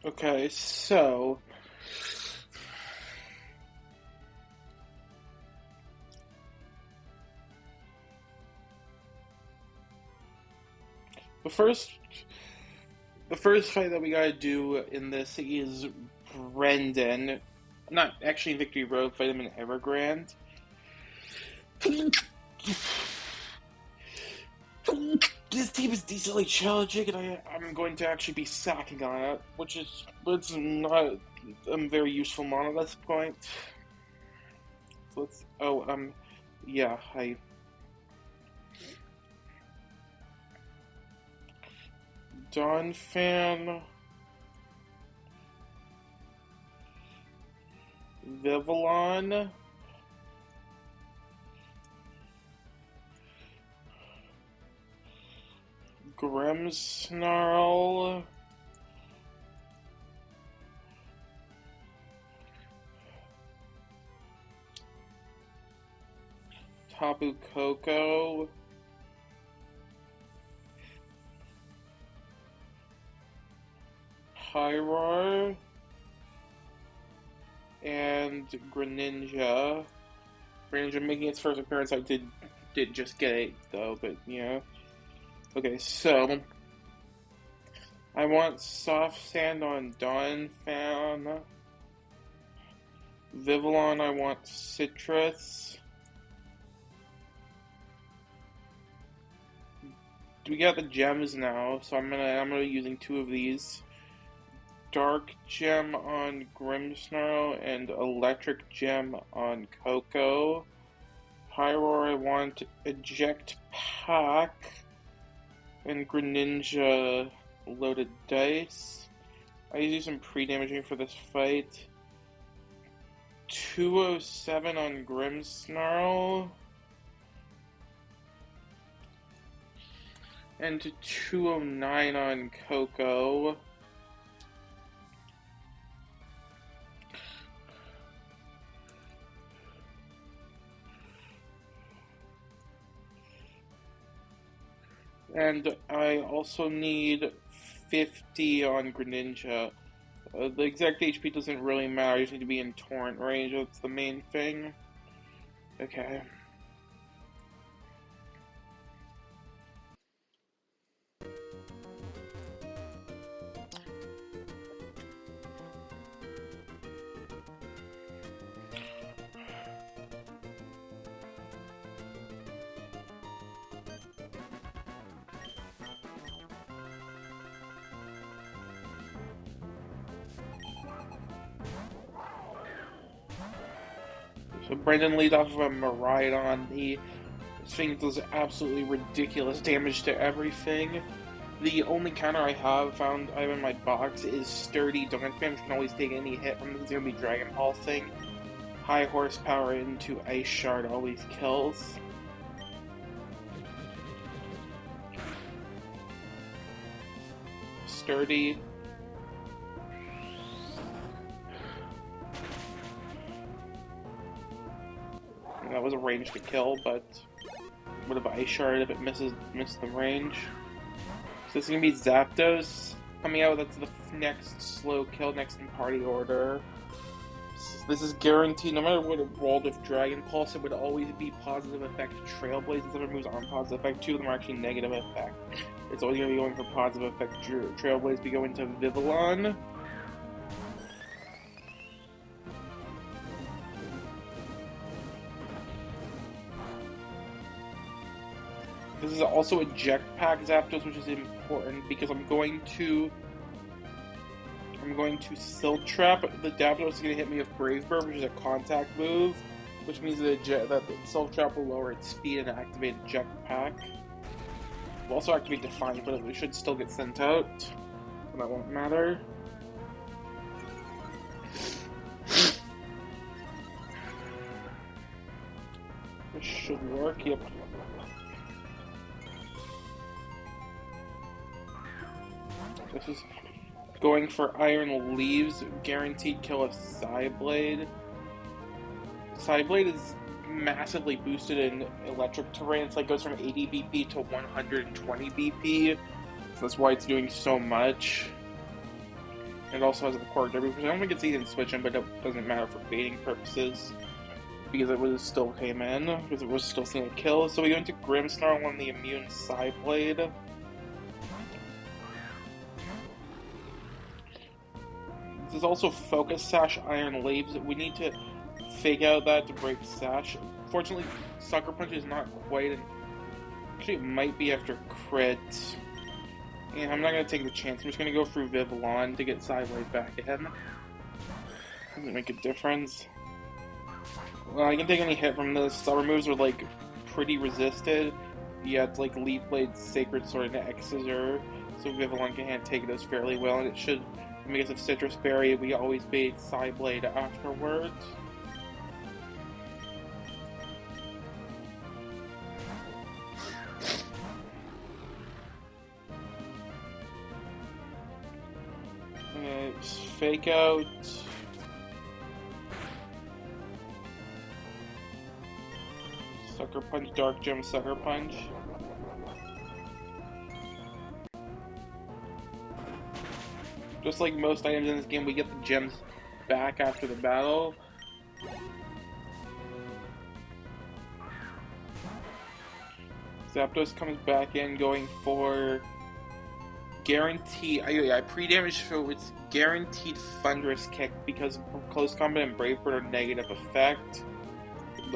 Okay, so the first the first fight that we gotta do in this is Brendan. Not actually in Victory Road, fight him in Evergrande. This team is decently challenging, and I'm going to actually be sacking on it, which is it's not a very useful mod at this point. So let's yeah, I Dawn fan, Vivillon, Grimmsnarl, Tapu Koko, Pyroar, and Greninja. Greninja making its first appearance. I did just get it though, but yeah. Okay, so I want Soft Sand on Donphan. Vivillon, I want Citrus. We got the gems now, so I'm gonna be using two of these. Dark Gem on Grimmsnarl and Electric Gem on Coco. Pyroar, I want Eject Pack and Greninja Loaded Dice. I use some pre-damaging for this fight. 207 on Grimmsnarl. And 209 on Coco. And I also need 50 on Greninja. The exact HP doesn't really matter, I just need to be in torrent range, that's the main thing. Okay. So Brendan leads off of a Miraidon. This thing does absolutely ridiculous damage to everything. The only counter I have in my box is Sturdy Donphan, which can always take any hit from this. It's gonna be Dragon Ball thing. High horsepower into Ice Shard always kills. Sturdy. That was a range to kill, but would have Ice Shard if it missed the range. So this is gonna be Zapdos coming out. That's the next slow kill, next in party order. This is guaranteed. No matter what it rolled with Dragon Pulse, it would always be positive effect Trailblaze. Instead of moves on positive effect, two of them are actually negative effect. It's always gonna be going for positive effect Trailblaze. We go into Vivillon. This is also a Jetpack Zapdos, which is important because I'm going to Silt Trap. The Zapdos is going to hit me with Brave Bird, which is a contact move, which means that the Silt Trap will lower its speed and activate a Jetpack. We'll also activate Defiant, but it should still get sent out, so that won't matter. This should work, yep. This is going for Iron Leaves, guaranteed kill of Psyblade. Psyblade is massively boosted in electric terrain, so it goes from 80 BP to 120 BP, so that's why it's doing so much. It also has a core derby, which I don't think it's easy to switch in, but it doesn't matter for baiting purposes. Because it was still came in, because it was still seeing a kill. So we go into Grimmsnarl on the immune Psyblade. This is also Focus Sash Iron Leaves. We need to fake out that to break Sash. Fortunately, Sucker Punch is not quite an... Actually, it might be after crit. Yeah, I'm not going to take the chance. I'm just going to go through Vivillon to get Psyblade back in. Doesn't make a difference. Well, I can take any hit from this. Summer moves are like pretty resisted. Yeah, it's like Leaf Blade, Sacred Sword, and X-Scissor, so Vivillon can take those fairly well, and it should, because of Citrus Berry, we always bait Psyblade afterwards. Okay, fake out. Sucker Punch, Dark Gem, Sucker Punch. Just like most items in this game, we get the gems back after the battle. Zapdos comes back in, going for guaranteed. I pre-damage, so it's guaranteed Thunderous Kick because Close Combat and Brave Bird are negative effect.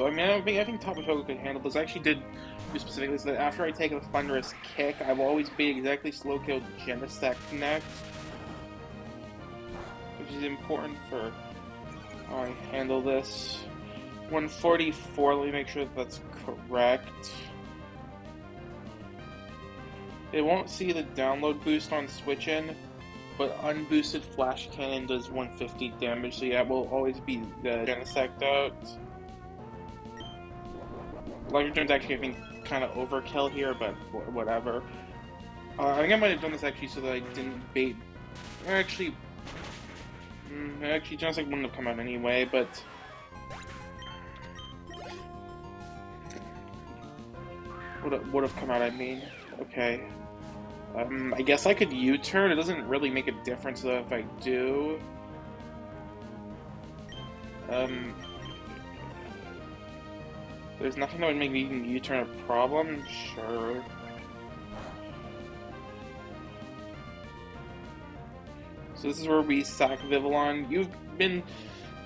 I mean, I think Tapu Koko could handle this. I actually did do specifically so that after I take a Thunderous Kick, I will always be exactly slow kill Genesect next. Which is important for how I handle this. 144, let me make sure that that's correct. It won't see the download boost on Switch In, but unboosted Flash Cannon does 150 damage, so yeah, it will always be the Genesect out. Electric Gem's actually, I think, kind of overkill here, but whatever. I think I might have done this actually so that I didn't bait. Actually, Genesect wouldn't have come out anyway, but would have come out. I mean, okay. I guess I could U-turn. It doesn't really make a difference though if I do. There's nothing that would make me even U-turn a problem? Sure. So this is where we sack Vivillon. You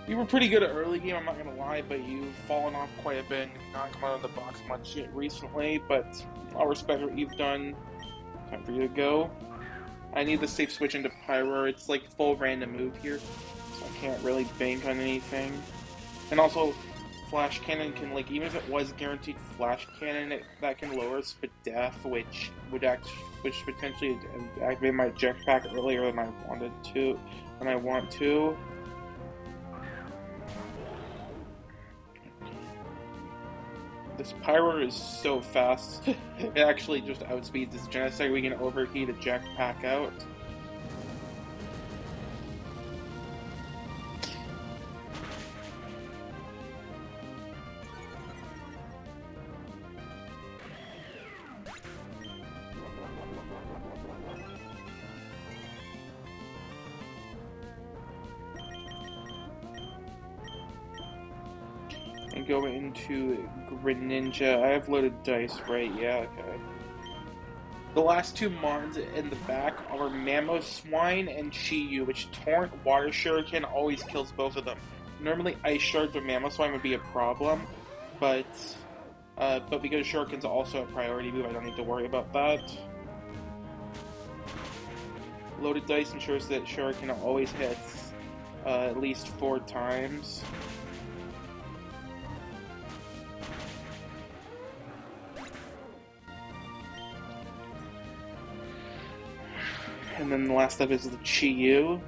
were pretty good at early game, I'm not gonna lie, but you've fallen off quite a bit and not come out of the box much yet recently, but I'll respect what you've done. Time for you to go. I need the safe switch into Pyro. It's like full random move here, so I can't really bank on anything. And also, Flash Cannon can, like, even if it was guaranteed Flash Cannon, that can lower Spadef, which potentially activate my jetpack earlier than I want to. This Pyro is so fast, it actually just outspeeds this Genesect. We can overheat a jetpack out. And go into Greninja. I have loaded dice, right? Yeah, okay. The last two Mons in the back are Mamoswine and Chi-Yu, which Torrent Water Shuriken always kills both of them. Normally Ice Shards with Mamoswine would be a problem, but because Shuriken's also a priority move, I don't need to worry about that. Loaded dice ensures that Shuriken always hits at least 4 times. And then the last step is the Chi-Yu.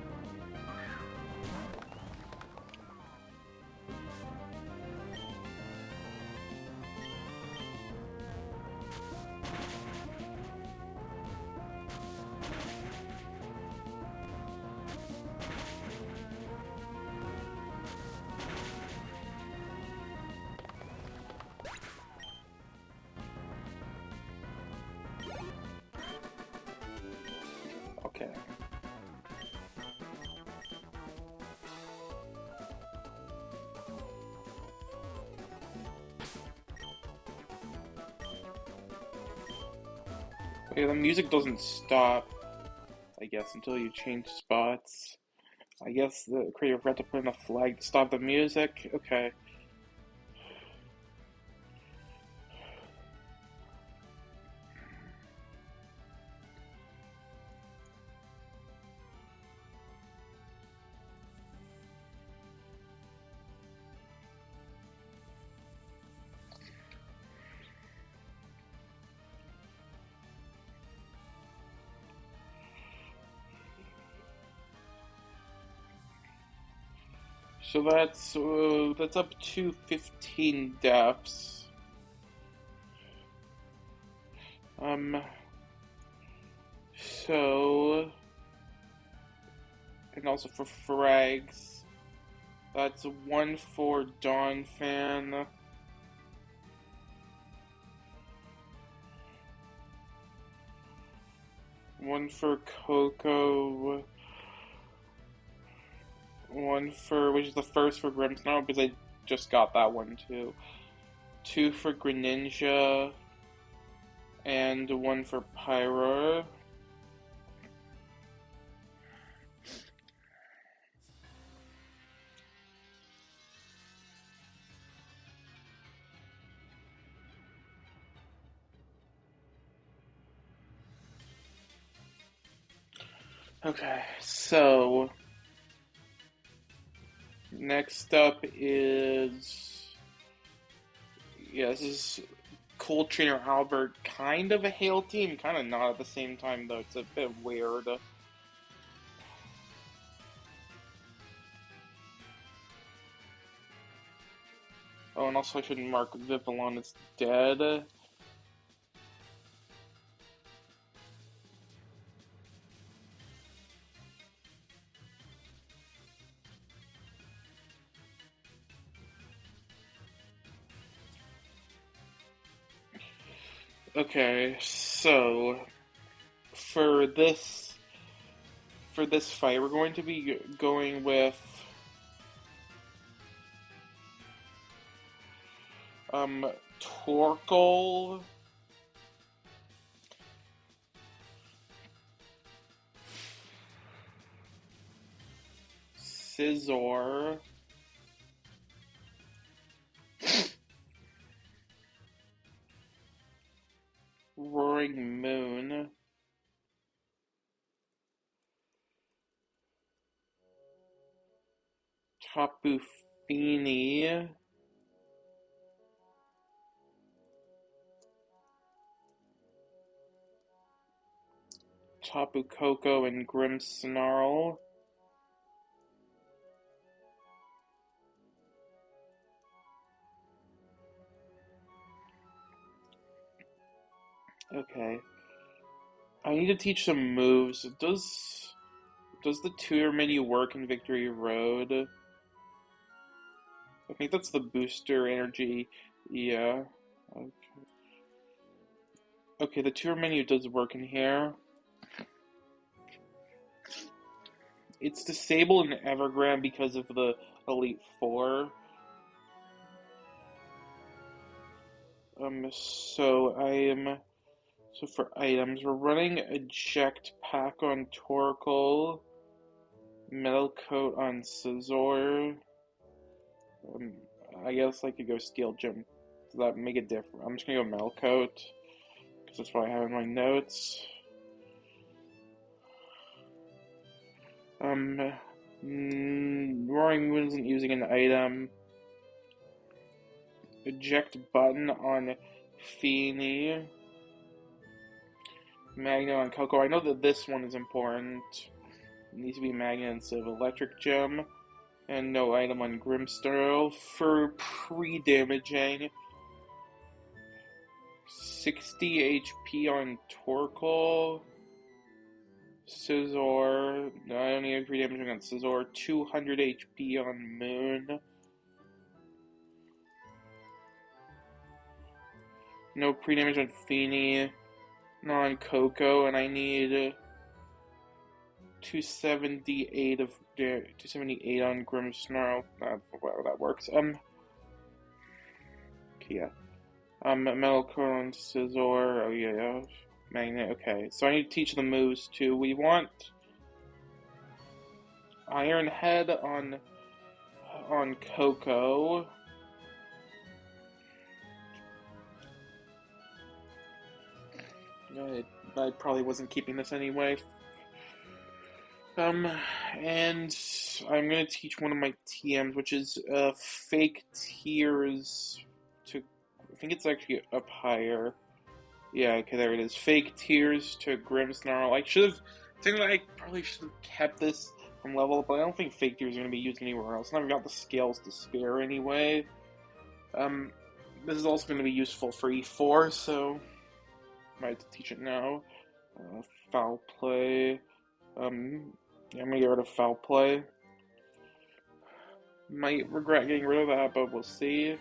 Okay. Yeah, the music doesn't stop, I guess, until you change spots. I guess the creator forgot to put in a flag to stop the music. Okay. So that's up to 15 deaths. Um, so, and also for frags, that's one for Dawn Fan, one for Coco, one for, which is the first for Grimmsnarl, because I just got that one too. Two for Greninja, and one for Pyro. Okay, so next up is, yeah, this is Cold Trainer Albert, kind of a Hail team, kind of not at the same time though. It's a bit weird. Oh, and also I should mark Vivillon as dead. Okay, so for this fight, we're going to be going with Torkoal, Scizor, Roaring Moon, Tapu Fini, Tapu Koko, and Grimmsnarl. Okay. I need to teach some moves. Does the tutor menu work in Victory Road? I think that's the booster energy. Yeah. Okay. Okay, the tour menu does work in here. It's disabled in Evergrande because of the Elite Four. So for items, we're running Eject Pack on Torkoal, Metal Coat on Scizor. I guess I could go Steel Gem. Does that make a difference? I'm just gonna go Metal Coat, because that's what I have in my notes. Roaring Moon isn't using an item. Eject button on Feeny. Magnet on Coco. I know that this one is important. It needs to be Magnet instead of Electric Gem. And no item on Grimmsnarl for pre-damaging. 60 HP on Torkoal. Scizor. No, I don't need pre-damaging on Scizor. 200 HP on Moon. No pre-damage on Feeny. No on Coco, and I need 278 of 278 on Grimmsnarl. That works. Yeah. Metal Coat on Scizor. Oh yeah. Magnet, okay. So I need to teach the moves too. We want Iron Head on Coco. I probably wasn't keeping this anyway. And I'm gonna teach one of my TMs, which is Fake Tears to. I think it's actually up higher. Yeah, okay, there it is. Fake Tears to Grimmsnarl. I should have. I probably should have kept this from level up, but I don't think Fake Tears are gonna be used anywhere else. And I've got the scales to spare anyway. This is also gonna be useful for E4, so I might have to teach it now. Foul play. Yeah, I'm gonna get rid of foul play. Might regret getting rid of that, but we'll see.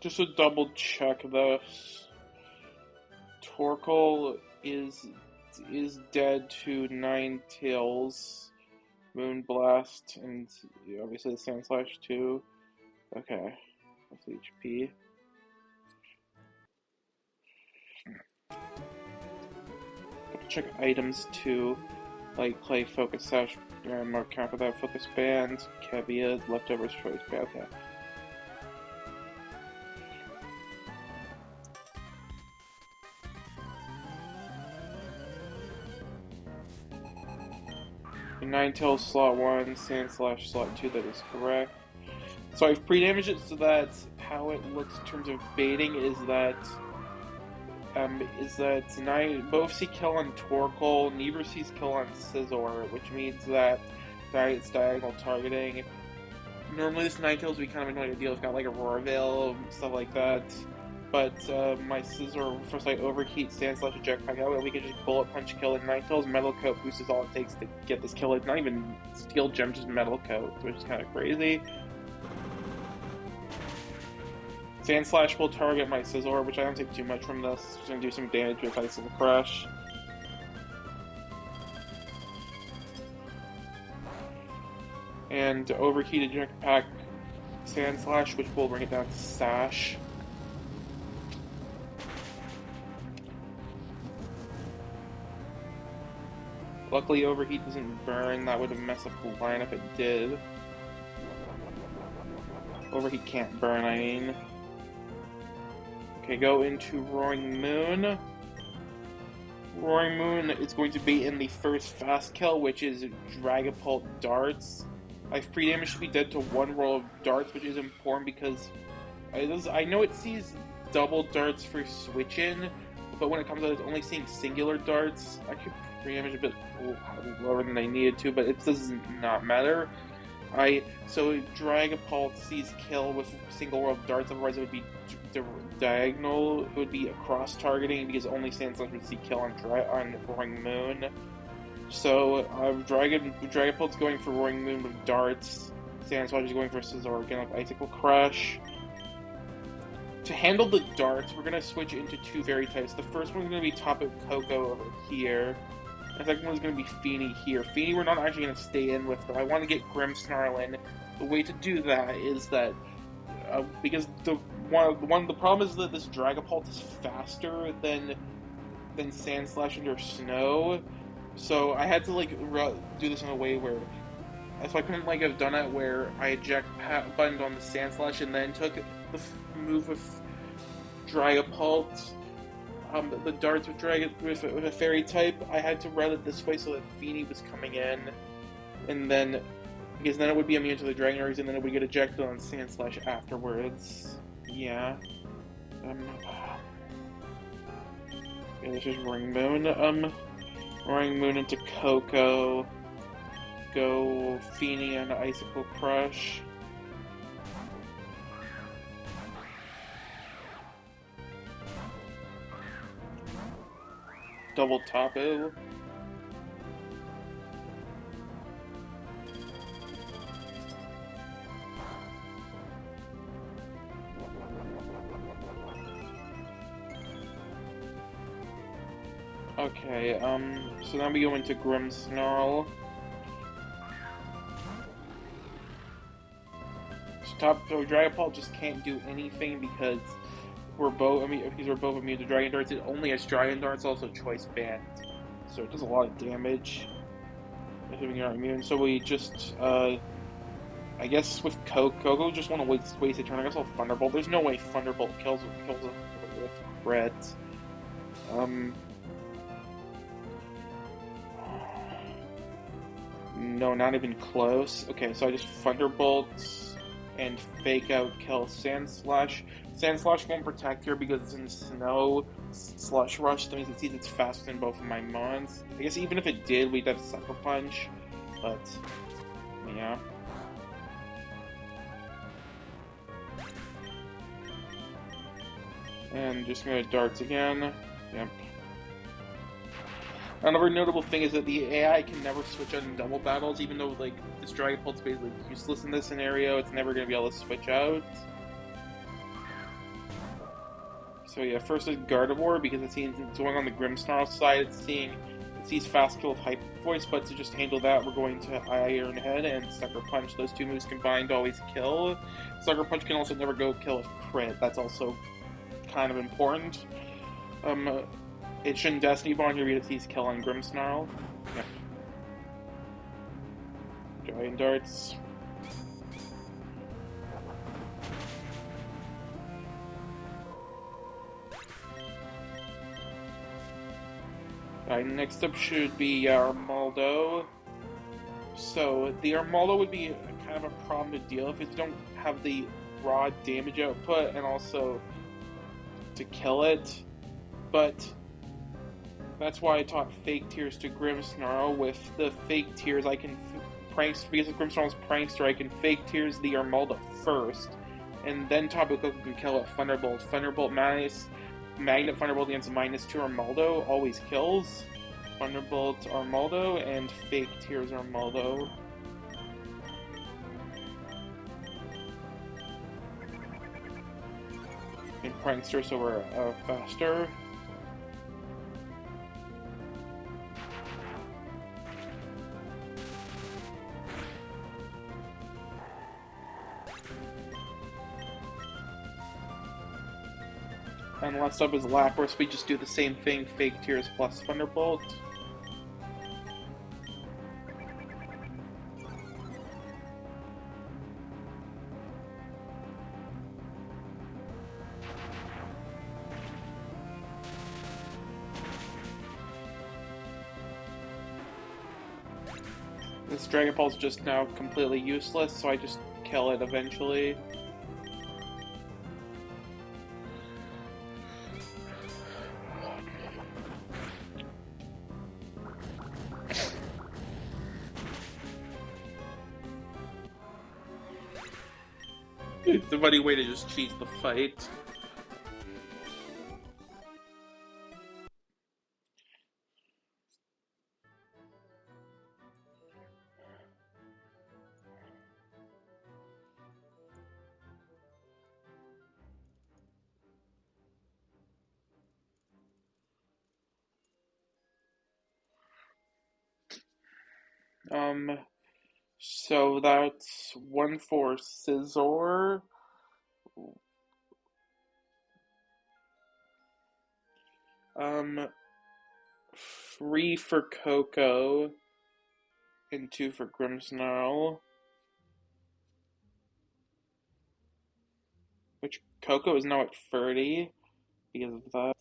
Just to double check this, Torkoal is dead to Ninetales, Moonblast, and obviously the Sandslash too. Okay, that's HP. Check items too, like Clay Focus Sash, Mark Cap without Focus Band, Kevia, Leftovers Choice Band. Okay. Ninetales slot 1, Sandslash slot 2, that is correct. So I've pre-damaged it so that how it looks in terms of baiting is that both see kill on Torkoal, neither sees kill on Scizor, which means that it's diagonal targeting. Normally this Ninetales would be kind of annoying to deal with, got like a Roar Veil, stuff like that. But my Scizor, first I overheat, Sandslash, and Jetpack out, and we can just bullet punch kill it. Ninetales Metal Coat boost is all it takes to get this kill. It's not even Steel Gem, just Metal Coat, which is kind of crazy. Sandslash will target my Scizor, which I don't take too much from this. It's going to do some damage with Icicle Crush. And overheated Jetpack Sandslash, which will bring it down to Sash. Luckily, Overheat doesn't burn. That would have messed up the line if it did. Overheat can't burn, I mean. Okay, go into Roaring Moon. Roaring Moon is going to be in the first fast kill, which is Dragapult Darts. I've pre-damaged to be dead to one roll of darts, which is important because I know it sees double darts for switch-in, but when it comes out, it's only seeing singular darts. I could pre-damage a bit lower than I needed to, but it does not matter. So Dragapult sees kill with single row of darts, otherwise it would be diagonal. It would be across targeting because only Sandslash would see kill on Roaring Moon. So Dragapult's going for Roaring Moon with darts. Sandslash is going for Scizor again with Icicle Crush. To handle the darts, we're going to switch into two fairy types. The first one's going to be Tapu Koko over here. The second one's going to be Feeny here. Feeny we're not actually going to stay in with, though. I want to get Grimmsnarl in. The way to do that is that because the problem is that this Dragapult is faster than Sandslash under Snow. So I had to do this in a way where, so I couldn't have done it where I eject buttoned on the Sandslash and then took the move with Dragapult, the darts with a fairy type. I had to route it this way so that Feeny was coming in, and then because then it would be immune to the Dragon Rays, and then it would get ejected on Sandslash afterwards. Yeah. Yeah, this is Roaring Moon. Roaring Moon into Coco. Go Feeny and Icicle Crush. Double Tapu. Okay, so now we go into Grimmsnarl. So Dragapult just can't do anything because we're both immune to Dragon Darts. It only has Dragon Darts, also choice band. So it does a lot of damage assuming you're not immune. So we just I guess with Coco just want to waste a turn. I guess I'll Thunderbolt. There's no way Thunderbolt kills him with crit. No, not even close. Okay, so I just Thunderbolt and Fake Out kill Sandslash. Sandslash won't protect here because it's in Snow Slush Rush. That means it sees it's faster than both of my Mons. I guess even if it did, we'd have Sucker Punch. But, yeah. And just gonna Darts again. Yep. Another notable thing is that the AI can never switch out in double battles, even though like this Dragapult's basically useless in this scenario. It's never going to be able to switch out. So yeah, first is Gardevoir because it's going on the Grimmsnarl side. It sees Fast Kill with Hyper Voice, but to just handle that, we're going to Iron Head and Sucker Punch. Those two moves combined always kill. Sucker Punch can also never go kill with crit. That's also kind of important. It shouldn't Destiny Bond here because he's kill on Grimmsnarl. Yep. Giant Darts. Alright, next up should be Armaldo. So, the Armaldo would be kind of a problem to deal with if you don't have the raw damage output and also to kill it. But that's why I taught Fake Tears to Grimmsnarl. With the Fake Tears, I can because Grimmsnarl's Prankster, I can Fake Tears the Armaldo first, and then Tapu Koko can kill it. Thunderbolt. Thunderbolt Magnet Thunderbolt against -2 Armaldo always kills. Thunderbolt Armaldo and Fake Tears Armaldo. And Prankster, so we're faster. And last up is Lapras. We just do the same thing, Fake Tears plus Thunderbolt. This Dragon Ball's just now completely useless, so I just kill it eventually. It's a funny way to just cheat the fight. So that's 1 for Scizor. 3 for Coco. And 2 for Grimmsnarl. Which Coco is now at 30 because of that.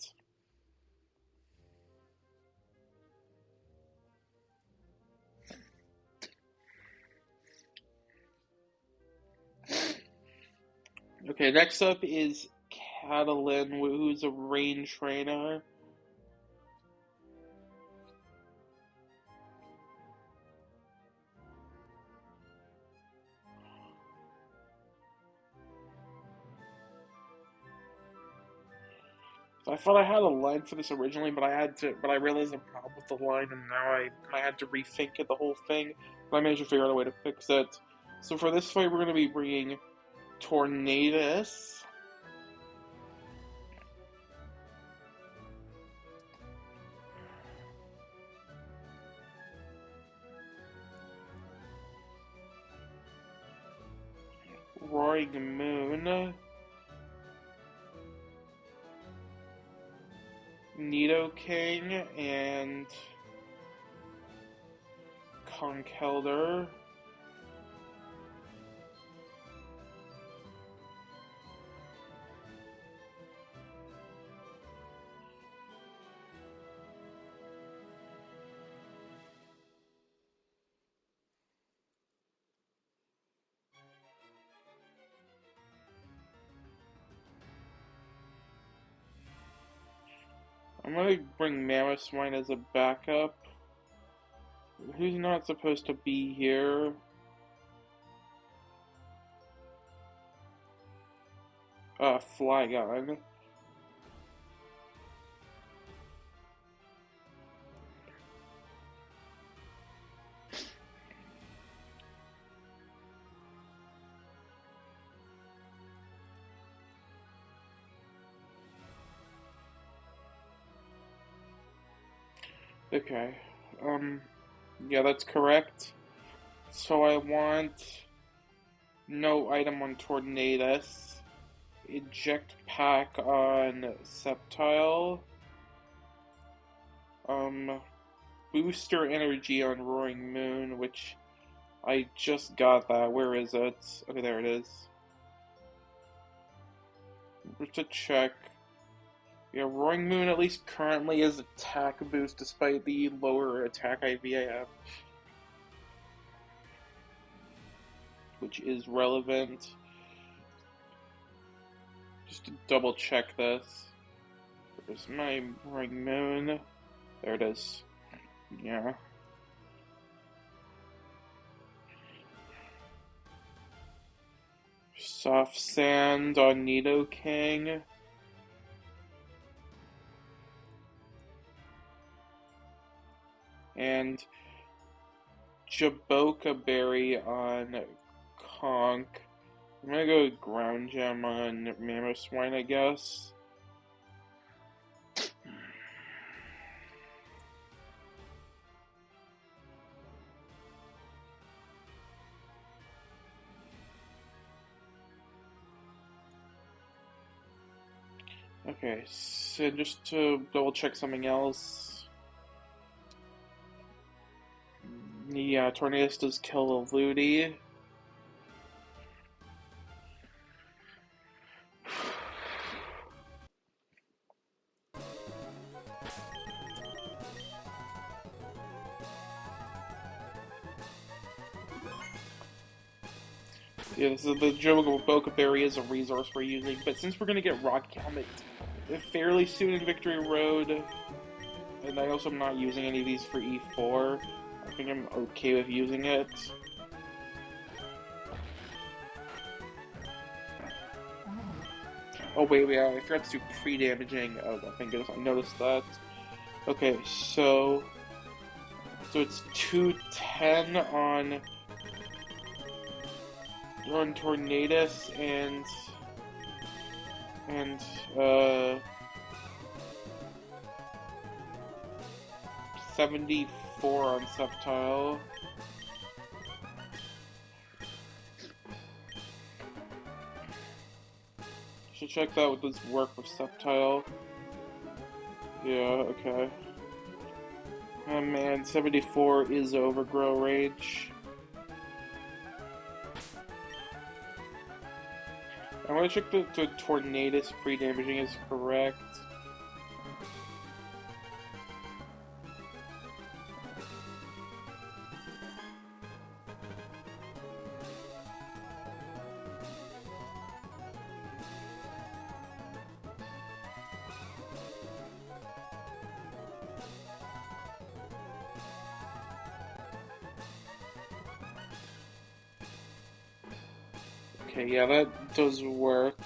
Okay, next up is Catalin, who's a rain trainer. So I thought I had a line for this originally, but I realized the problem with the line, and now I had to rethink it, the whole thing. But I managed to figure out a way to fix it. So for this fight, we're going to be bringing Tornadus. Roaring Moon, Nidoking, and Conkeldurr. I'm gonna bring Mamoswine as a backup. Who's not supposed to be here? Flygon. Okay. Yeah, that's correct. So I want no item on Tornadus, eject pack on Sceptile, booster energy on Roaring Moon, which I just got that. Where is it? Okay, there it is. Just to check. Yeah, Roaring Moon at least currently is attack boost despite the lower attack IV I have, which is relevant. Just to double check this. Where's my Roaring Moon? There it is. Yeah. Soft Sand on Nidoking. And Jaboka Berry on Conk. I'm gonna go with Ground Gem on Mamoswine, I guess. Okay, so just to double check something else. Yeah, Tornadus does kill the Ludi. Yeah, this is the Jaboka Berry is a resource we're using, but since we're gonna get Rock Helmet fairly soon in Victory Road, and I also am not using any of these for E4, I think I'm okay with using it. Oh wait, I forgot to do pre-damaging. Oh, thank goodness I noticed that. Okay, so it's 210 on Tornadus and 74 on Sceptile. Should check that with this work with Sceptile. Yeah, okay. Oh man, 74 is Overgrow Rage. I want to check the Tornadus pre-damaging is correct. Okay, yeah, that does work.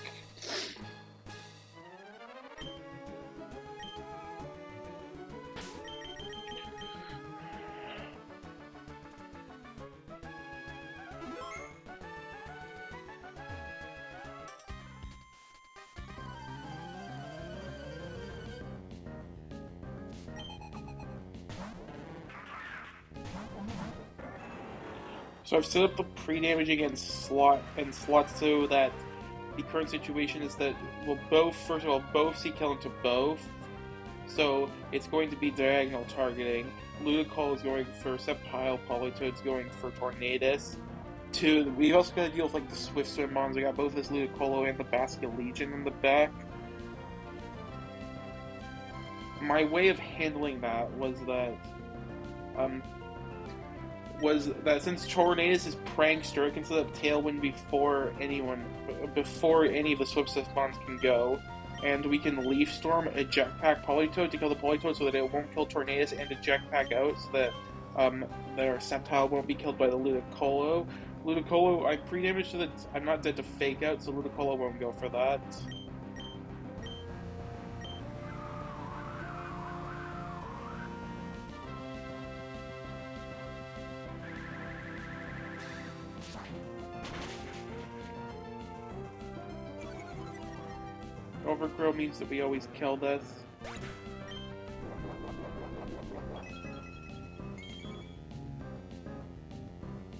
So I've set up the pre-damaging and slots so that the current situation is that we'll both, first of all, both see kill into both. So it's going to be diagonal targeting. Ludicolo is going for Sceptile, Politoed's going for Tornadus. We also got to deal with like the Swift Swim mons. We got both this Ludicolo and the Basket Legion in the back. My way of handling that was that since Tornadus is Prankster, it can set up Tailwind before any of the Swift mons can go. And we can Leaf Storm a Jetpack Politoed to kill the Politoed so that it won't kill Tornadus, and a Jetpack out so that their Sceptile won't be killed by the Ludicolo. Ludicolo, I'm pre-damaged so that I'm not dead to Fake Out, so Ludicolo won't go for that. Overgrow means that we always kill this.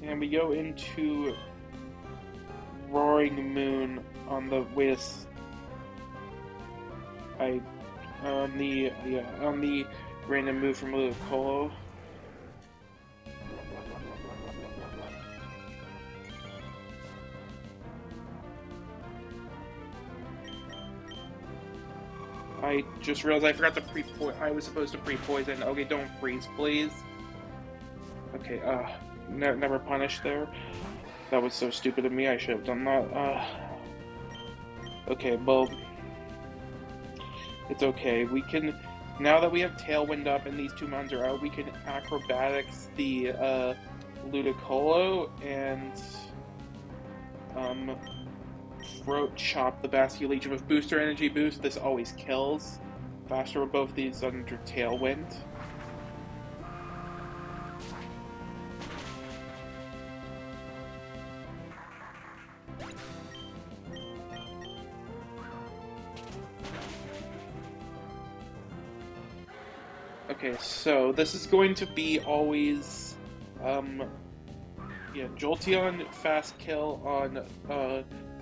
And we go into Roaring Moon on the way to on the random move from Ludicolo. I just realized I forgot to I was supposed to pre-poison. Okay, don't freeze, please. Okay, never punished there. That was so stupid of me. I should have done that. Okay, well, it's okay. We can, now that we have Tailwind up and these two mons are out, we can Acrobatics the Ludicolo and Throat Chop the Basket Legion with Booster Energy Boost. This always kills. Faster with both these under Tailwind. Okay, so this is going to be always, Jolteon fast kill on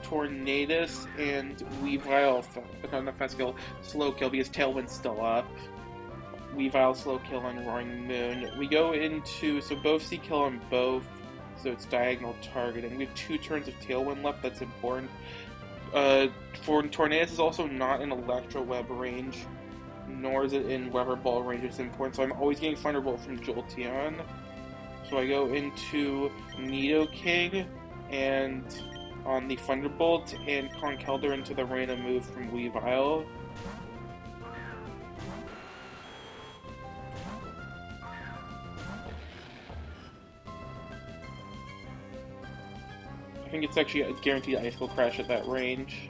Tornadus and Weavile, not fast kill, slow kill because Tailwind's still up. Weavile slow kill on Roaring Moon. We go into, so both see kill on both, so it's diagonal targeting. We have 2 turns of Tailwind left, that's important. For Tornadus is also not in Electro Web range, nor is it in Weather Ball range, it's important, so I'm always getting Thunderbolt from Jolteon. So I go into Nidoking, and on the Thunderbolt, and Conkeldurr into the random move from Weavile. I think it's actually a guaranteed Icicle Crash at that range.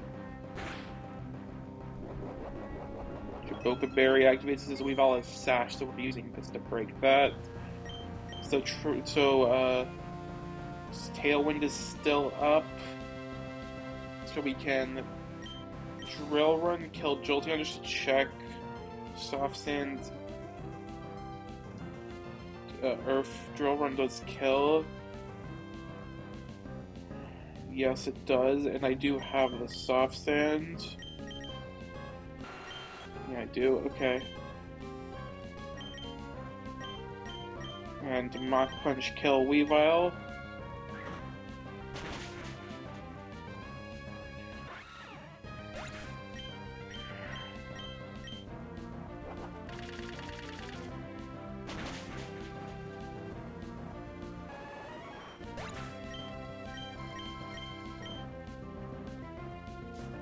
Boca Berry activates as Weavile as Sash, so we're using this to break that. So Tailwind is still up, so we can Drill Run, kill Jolteon just to check. Soft Sand, Earth Drill Run does kill. Yes, it does, and I do have the Soft Sand. Yeah, I do, okay. And Mach Punch kill Weavile.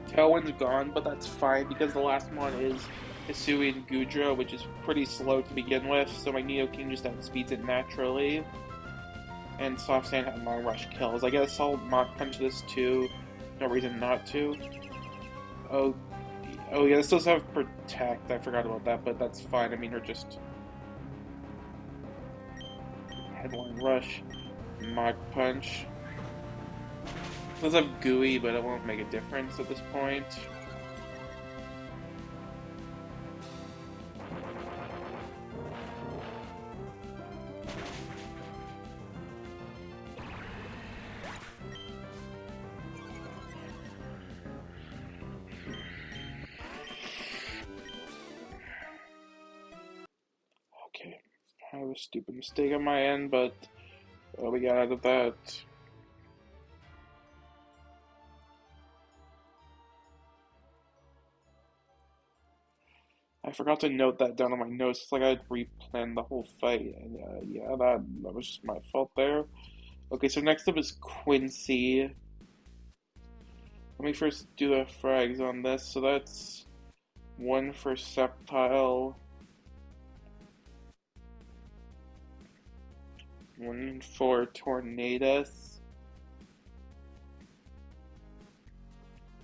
Tailwind's gone, but that's fine because the last one is Hisui and Goodra, which is pretty slow to begin with, so my Nidoking just outspeeds it naturally. And Soft Sand and Long Rush kills. I guess I'll Mach Punch this too. No reason not to. Oh yeah, this does have Protect. I forgot about that, but that's fine. I mean, her just Headlong Rush, Mach Punch. It does have Gooey, but it won't make a difference at this point. I have a stupid mistake on my end, but we got out of that. I forgot to note that down on my notes. It's like I had replanned the whole fight, and yeah, that was just my fault there. Okay, so next up is Quincy. Let me first do the frags on this. So that's 1 for Sceptile, 1 for Tornadus.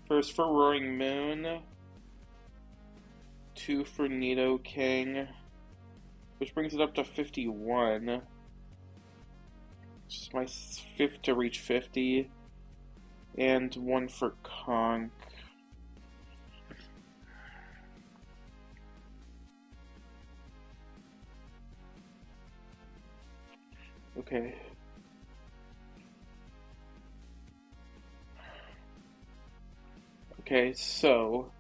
First for Roaring Moon, 2 for Nidoking, which brings it up to 51. This is my 5th to reach 50. And 1 for Conk. Okay. Okay, so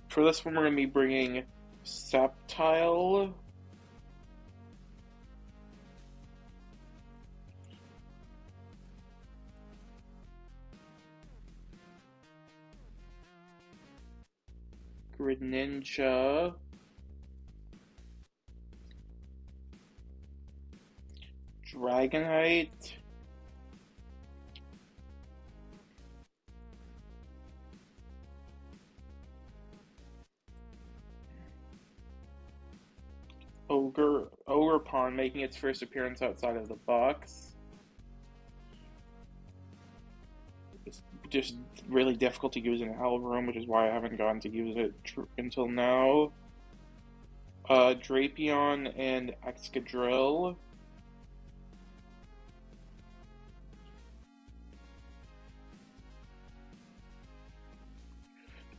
for this one we're going to be bringing Sceptile, Greninja, Dragonite, Ogerpon making its first appearance outside of the box. It's just really difficult to use in Alvarum, which is why I haven't gotten to use it until now. Drapion and Excadrill.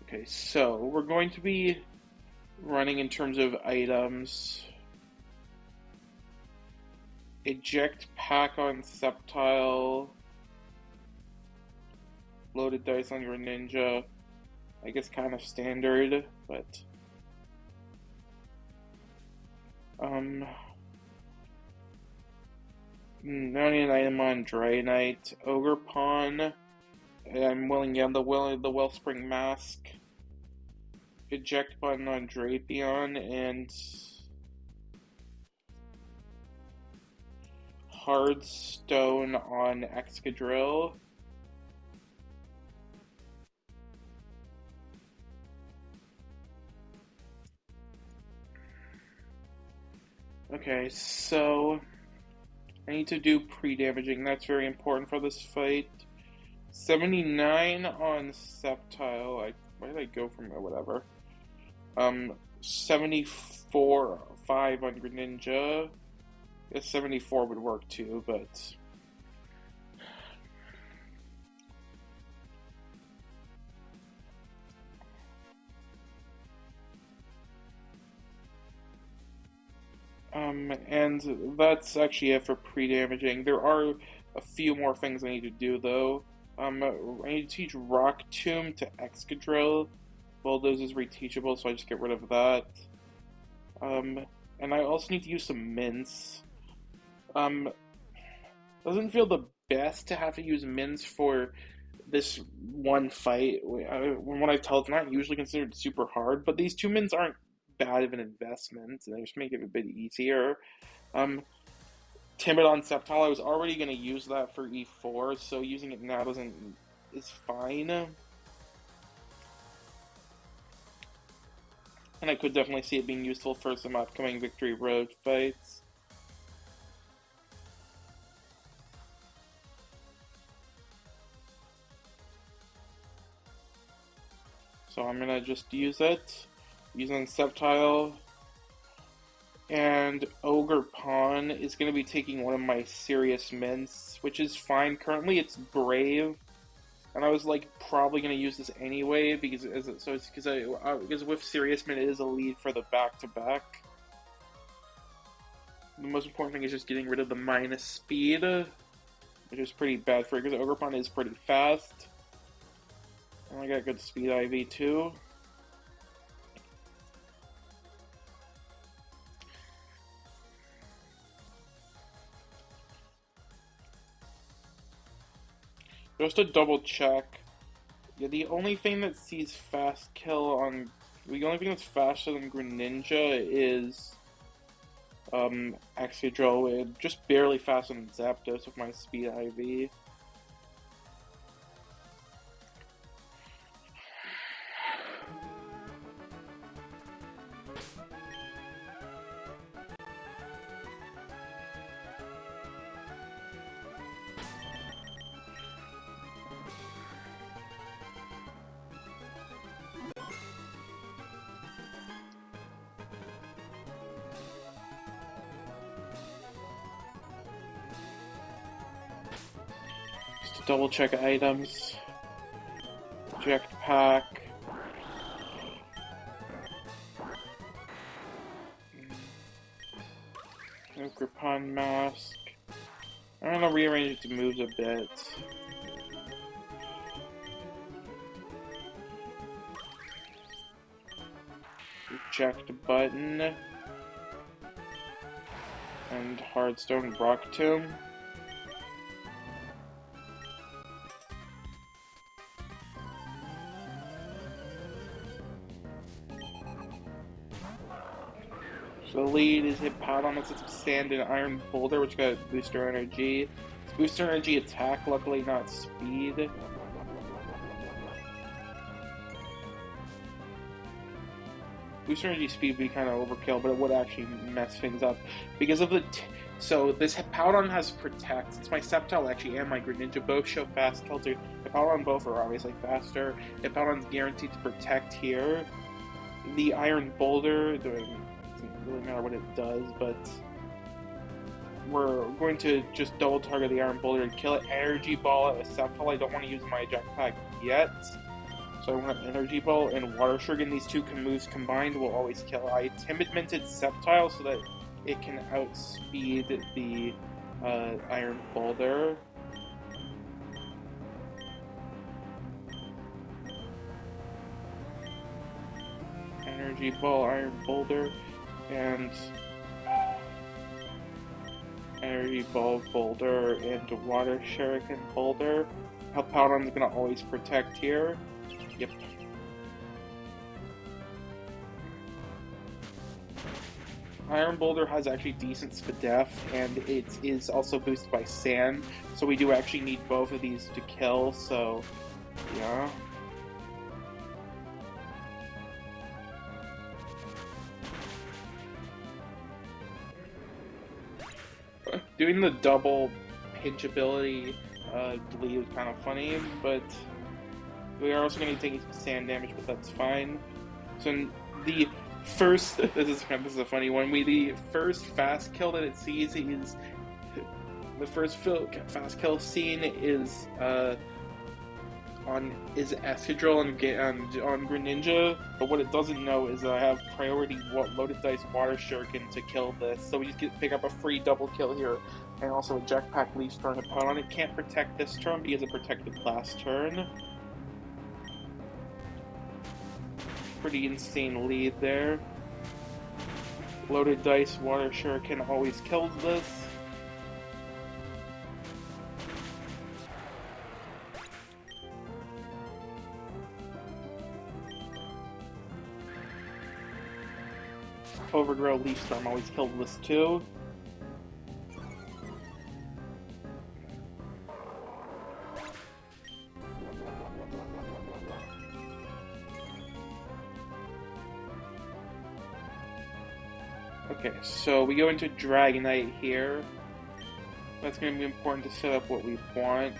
Okay, so we're going to be running in terms of items. Eject Pack on Sceptile. Loaded dice on your Ninja. I guess kind of standard, but 90 item on Dragonite, Ogerpon. I'm willing the Wellspring Mask. Eject button on Drapion and Hard Stone on Excadrill. Okay, so I need to do pre-damaging. That's very important for this fight. 79 on Sceptile. Where did I go from there? Whatever. 74, 5 on Greninja. I guess 74 would work too, but and that's actually it for pre-damaging. There are a few more things I need to do though. I need to teach Rock Tomb to Excadrill. Bulldoze is reteachable, so I just get rid of that. And I also need to use some mints. Doesn't feel the best to have to use mints for this one fight. From what I've told, it's not usually considered super hard, but these 2 mints aren't bad of an investment, and they just make it a bit easier. Timid on Sceptile, I was already going to use that for E4, so using it now is fine. And I could definitely see it being useful for some upcoming Victory Road fights. So I'm gonna just use it. Using Sceptile. And Ogerpon is gonna be taking one of my serious mints, which is fine. Currently it's Brave. And I was like probably gonna use this anyway because with Serious Mint it is a lead for the back-to-back. The most important thing is just getting rid of the minus speed, which is pretty bad for it because Ogerpon is pretty fast. And I got good speed IV too. Just to double check, yeah, the only thing that sees fast kill on, the only thing that's faster than Greninja is Excadrill, just barely faster than Zapdos with my speed IV. Just to double check items. Jetpack. Grippon Mask. I'm gonna rearrange its moves a bit. Eject button. And Hardstone Rock Tomb. So the lead is Hippowdon with some Sand and Iron Boulder, which got Booster Energy. It's Booster Energy attack, luckily not speed. Booster Energy speed would be kind of overkill, but it would actually mess things up. Because of the... so this Hippowdon has Protect. Since my Sceptile actually and my Greninja both show fast kill, so Hippowdon both are obviously faster. Hippowdon's guaranteed to Protect here. The Iron Boulder... doesn't really matter what it does, but we're going to just double target the Iron Boulder and kill it. Energy Ball at a Sceptile. I don't want to use my Jetpack yet, so I want Energy Ball and Water Shuriken. These two moves combined will always kill. I Timid Minted Sceptile so that it can outspeed the Iron Boulder. Energy Ball, Iron Boulder, and Energy Ball Boulder and Water Shuriken Boulder. Hippowdon's gonna always Protect here. Yep. Iron Boulder has actually decent Spadef, and it is also boosted by Sand, so we do actually need both of these to kill, so yeah. Doing the double pinch ability lead was kind of funny, but we are also going to be taking sand damage, but that's fine. So the first, this is a funny one. The first fast kill that it sees is the first fast kill scene is on Excadrill on Greninja, but what it doesn't know is that I have priority loaded dice Water Shuriken to kill this, so we just pick up a free double kill here, and also a Jetpack Leaf Storm Hippowdon. It can't protect this turn because it protected last turn. Pretty insane lead there. Loaded dice Water Shuriken always kills this. Overgrow Leaf Storm always killed this too. Okay, so we go into Dragonite here. That's going to be important to set up what we want.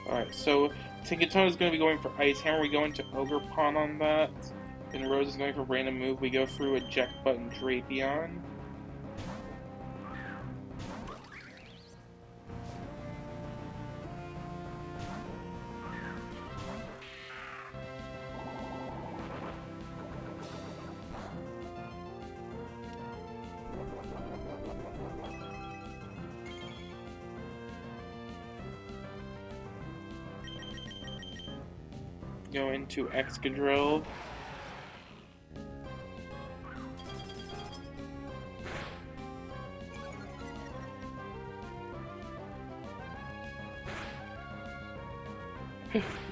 Alright, so Tinkaton is going to be going for Ice Hammer. We go into Ogre Pawn on that. And Rose is going for Random Move. We go through Eject Button Drapion. go into Excadrill.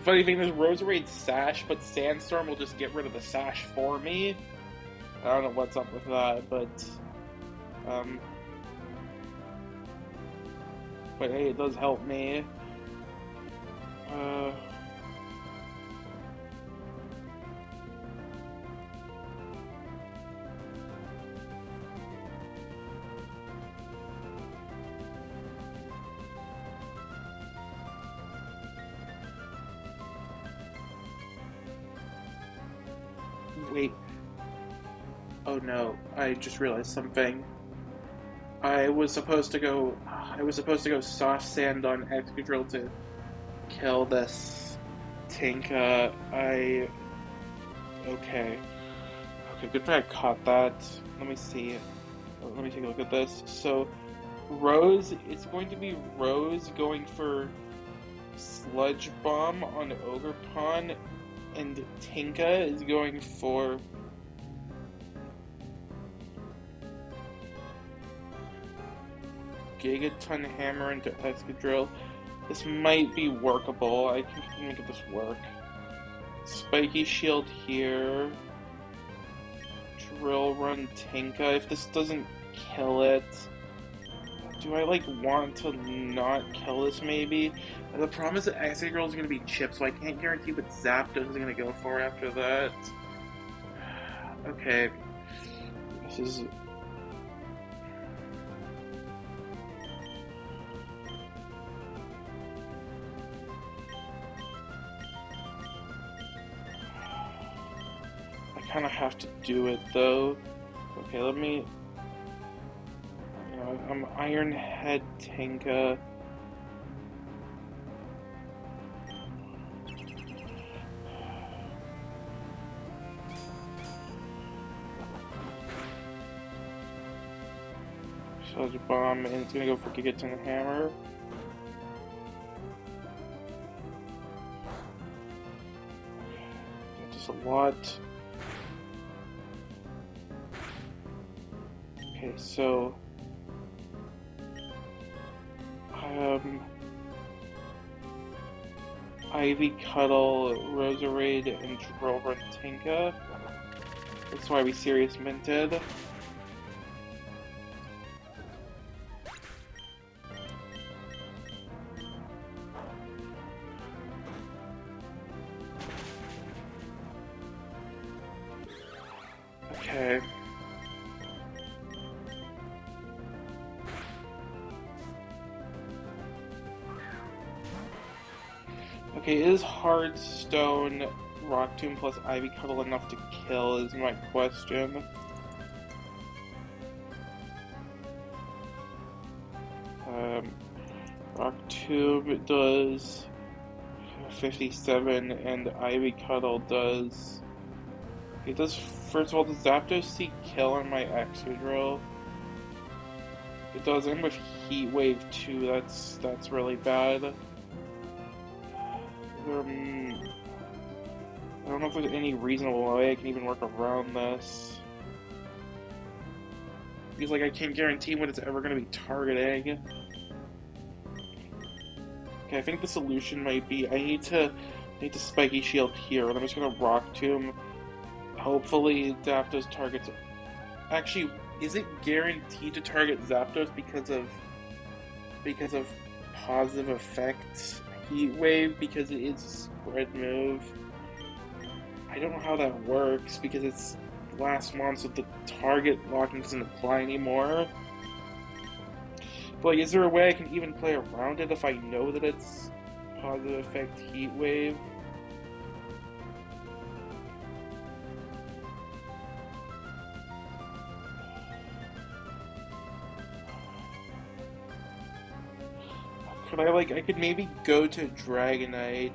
Funny thing is, Roserade Sash, but Sandstorm will just get rid of the Sash for me. I don't know what's up with that, but hey, it does help me. Wait. Oh no, I just realized something. I was supposed to go soft sand on Excadrill to kill this Tinka. Okay, good thing I caught that. Let me see. Let me take a look at this. So, Rose, it's going to be Rose going for Sludge Bomb on Ogerpon, and Tinka is going for Gigaton Hammer into Excadrill. This might be workable. I can make this work. Spiky Shield here. Drill Run Tinka. If this doesn't kill it, do I want to not kill this maybe? The problem is that Excadrill is going to be chipped, so I can't guarantee what Zapdos is going to go for after that. Okay. This is... I kind of have to do it though. Okay, let me... I'm Iron Head Tinka. Sludge Bomb, and it's gonna go for Gigaton Hammer. That's just a lot. Okay, so Ivy Cuddle, Roserade, and Drill Run Tinka. That's why we Serious Minted. Okay. Okay, is Hardstone Rock Tomb plus Ivy Cuddle enough to kill is my question. Rock Tomb does 57 and Ivy Cuddle does... It does, first of all, does Zapdos see kill on my Excadrill? It does, and with Heat Wave too, that's really bad. I don't know if there's any reasonable way I can even work around this. Because, I can't guarantee what it's ever going to be targeting. Okay, I think the solution might be, I need to Spiky Shield here, and I'm just going to Rock Tomb. Hopefully, Zapdos targets... Actually, is it guaranteed to target Zapdos because of positive effects? Heat Wave, because it is a spread move. I don't know how that works because it's last month, so the target locking doesn't apply anymore. But is there a way I can even play around it if I know that it's positive effect Heat Wave? Could I could maybe go to Dragonite.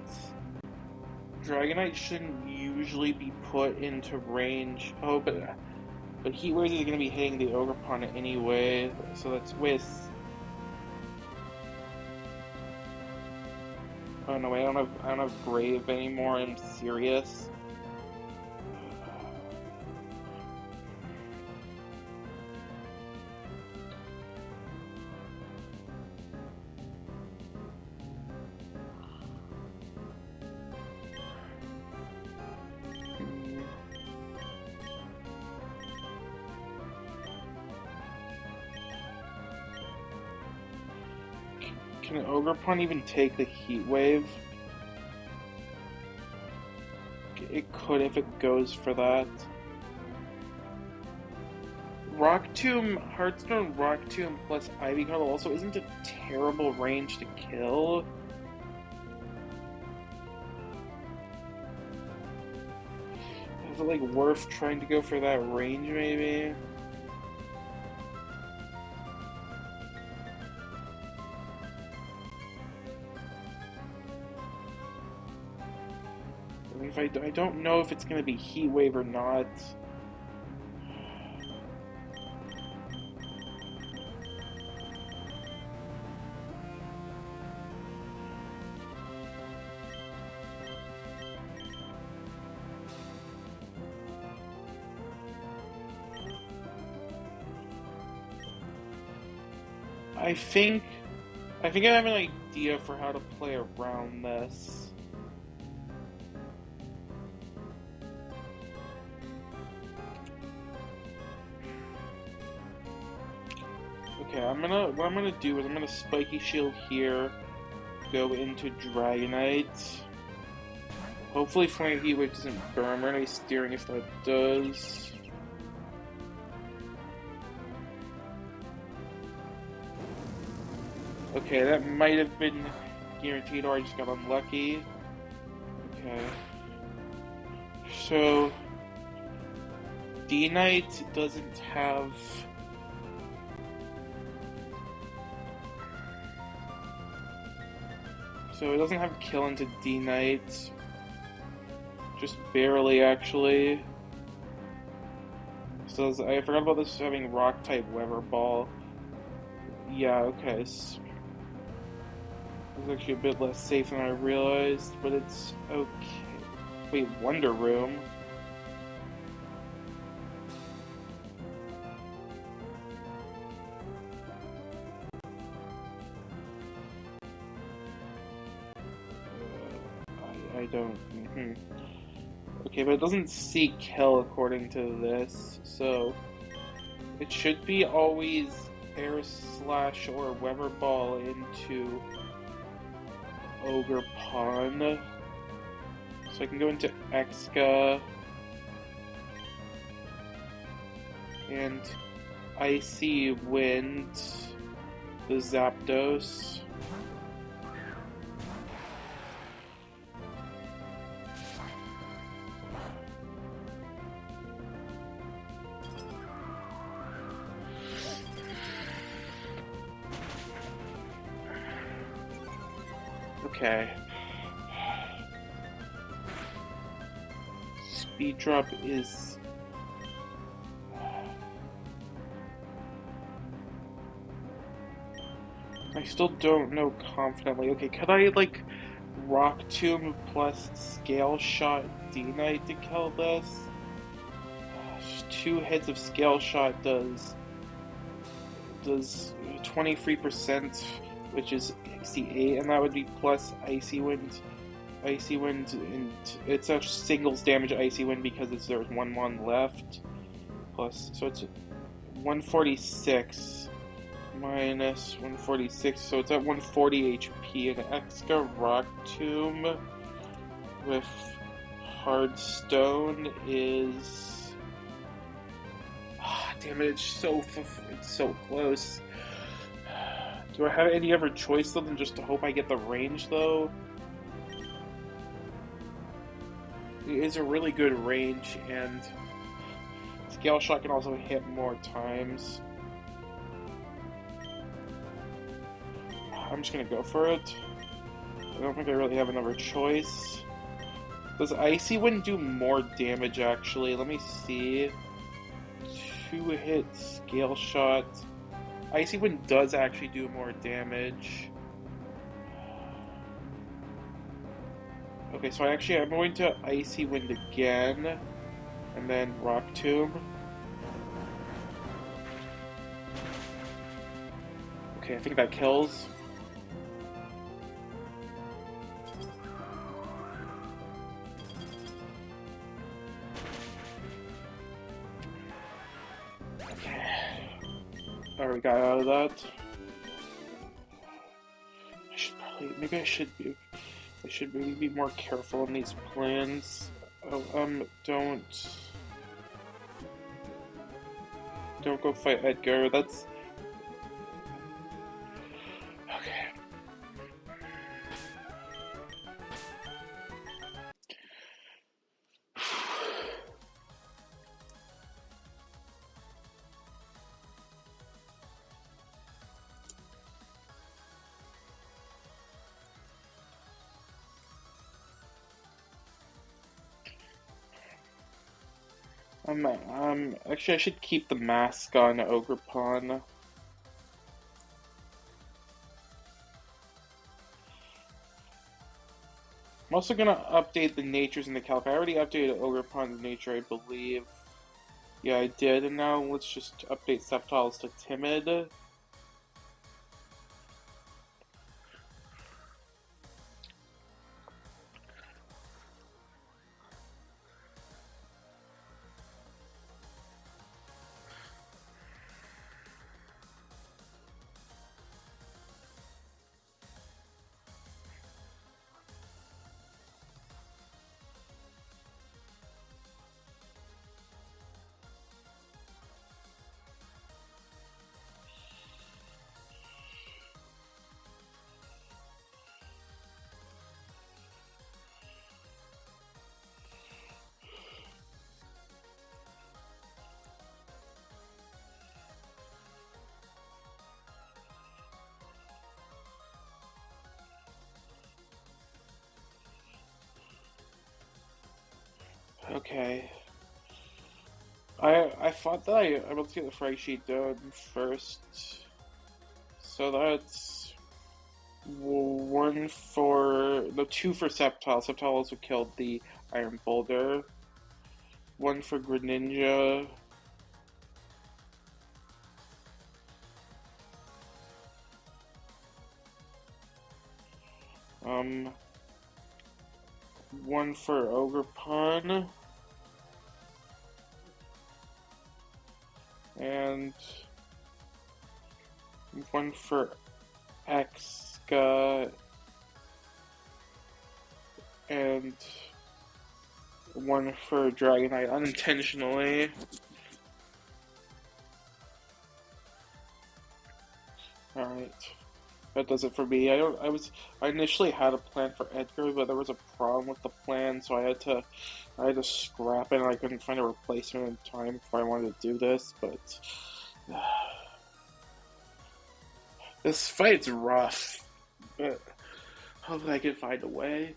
Dragonite shouldn't usually be put into range. Oh, but Heat Wave is going to be hitting the Ogerpon anyway, so that's with... Oh no, wait, I don't have Brave anymore. I'm serious. Can Ogerpon even take the Heat Wave? It could if it goes for that. Rock Tomb, Heartstone Rock Tomb plus Ivy Coil also isn't a terrible range to kill. Is it like worth trying to go for that range maybe? I don't know if it's going to be Heat Wave or not. I think I have an idea for how to play around this. Okay, what I'm gonna do is I'm gonna Spiky Shield here, go into Dragonite. Hopefully Flame Heat Wave doesn't burn. We're gonna be steering if that does. Okay, that might have been guaranteed, or I just got unlucky. Okay. So D-Knight doesn't have... So it doesn't have kill into D-Knight. Just barely, actually. So I forgot about this having Rock-type Weather Ball. Yeah, okay. So it's actually a bit less safe than I realized, but it's okay. Wait, Wonder Room? I don't... Okay, but it doesn't see kill according to this, so... It should be always Air Slash or Weather Ball into Ogerpon. So I can go into Exca and Icy Wind the Zapdos. Okay. Speed drop is... I still don't know confidently. Okay, could I, like, Rock Tomb plus Scale Shot D-Knight to kill this? Just 2 hits of Scale Shot does 23%, which is 68, and that would be plus Icy Wind. Icy Wind, and it's a singles damage Icy Wind because there's 1/1 left. Plus, so it's 146 minus 146, so it's at 140 HP. And Exca Rock Tomb with Hard Stone is... damn it, it's so close. Do I have any other choice though than just to hope I get the range though? It is a really good range, and Scale Shot can also hit more times. I'm just gonna go for it. I don't think I really have another choice. Does Icy Wind do more damage actually? Let me see. 2-hit Scale Shot. Icy Wind does actually do more damage. Okay, so I'm going to Icy Wind again, and then Rock Tomb. Okay, I think that kills. Okay. Alright, we got out of that. Maybe I should maybe be more careful in these plans. Oh, don't go fight Edgar. That's okay. Actually, I should keep the mask on Ogrepon. I'm also gonna update the natures in the calc. I already updated Ogrepon's nature, I believe. Yeah, I did, and now let's just update Sceptiles to Timid. Okay. I thought that I was get the frag sheet done first. So that's one for no two for Sceptile. Sceptile also killed the Iron Boulder. One for Greninja. Um, one for Ogrepon. And one for Exca. And one for Dragonite unintentionally. Alright. That does it for me. I initially had a plan for Edgar, but there was a problem with the plan, so I had to scrap it and I couldn't find a replacement in time before I wanted to do this, but this fight's rough. But hopefully I can find a way.